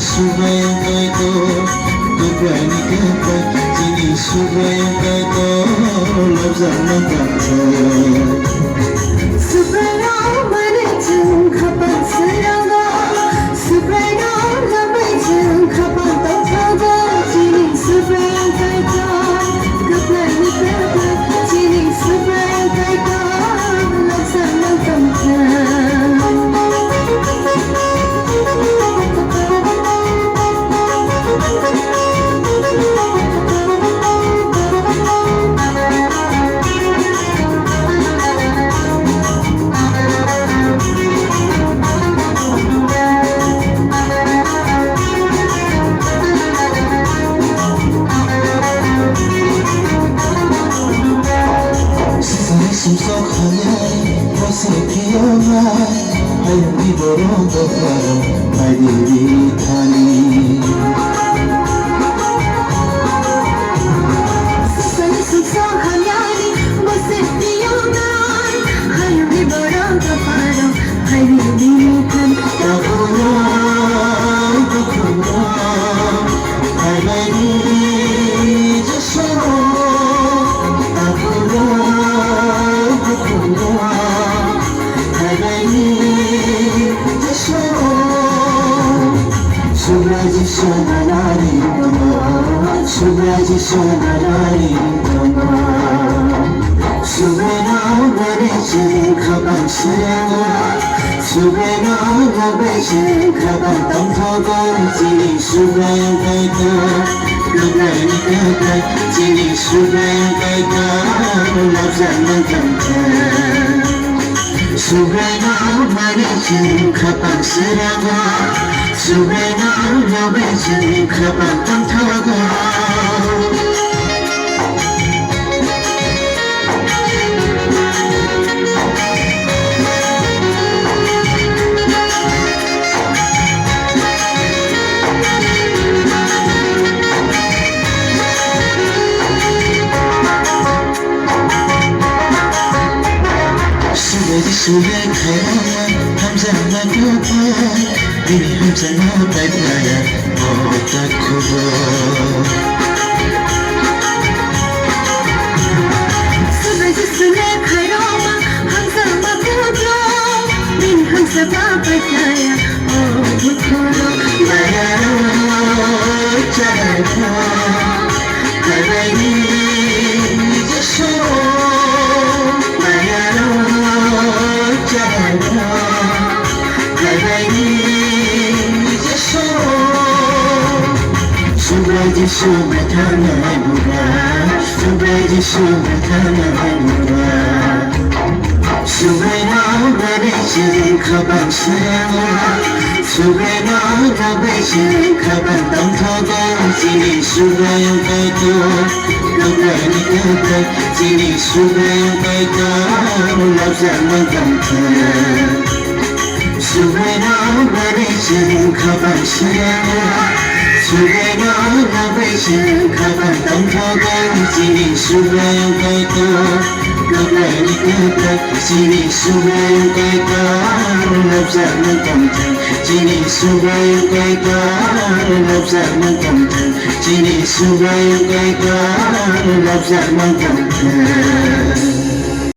subayang kaito Kapani kata Jini subayang kaito Labzang magkata Subayang manitong kapag saranga Subayang labayang kapag tataga Jini subayang kaito Kapani kata Jini subayang kaito Labzang magkata Sumsok hanyay Pasikiyama Hayong iborong kaklaro Ay diritani Sumsok hanyay Pasikiyama Hayong iborong kaklaro Ay diritani Takulong, takulong Ay may diritani Subraji sonalari tama Subraji sonalari tama Subena nabeche kabang saranga Subena nabeche kabang tamthaga Jini subrayang kaita Gagani kata Jini subrayang kaita Labzang magkata Subena nabeche kabang saranga Subena nabeche kabang tamthaga Sudah kaya Hamzah magkata Dini Hamzah mapagaya Otak ko Sudah kaya Hamzah magkata Dini Hamzah mapagaya Otak ko Mayroon Jaya Karayi Jasho Subraji sumatana mura Subraji sumatana mura Subena nabeche kabang saranga Subena nabeche kabang tamthaga Jini subayang kaito Gagani kata Jini subayang kaito Labzang magkata Subena nabeche kabang saranga Subena nabeche kabang tamthaga Jini subayang kaito Gagani kata Jini subayang kaito Labzang magkata Jini subayang kaito Labzang magkata Jini subayang kaito Labzang magkata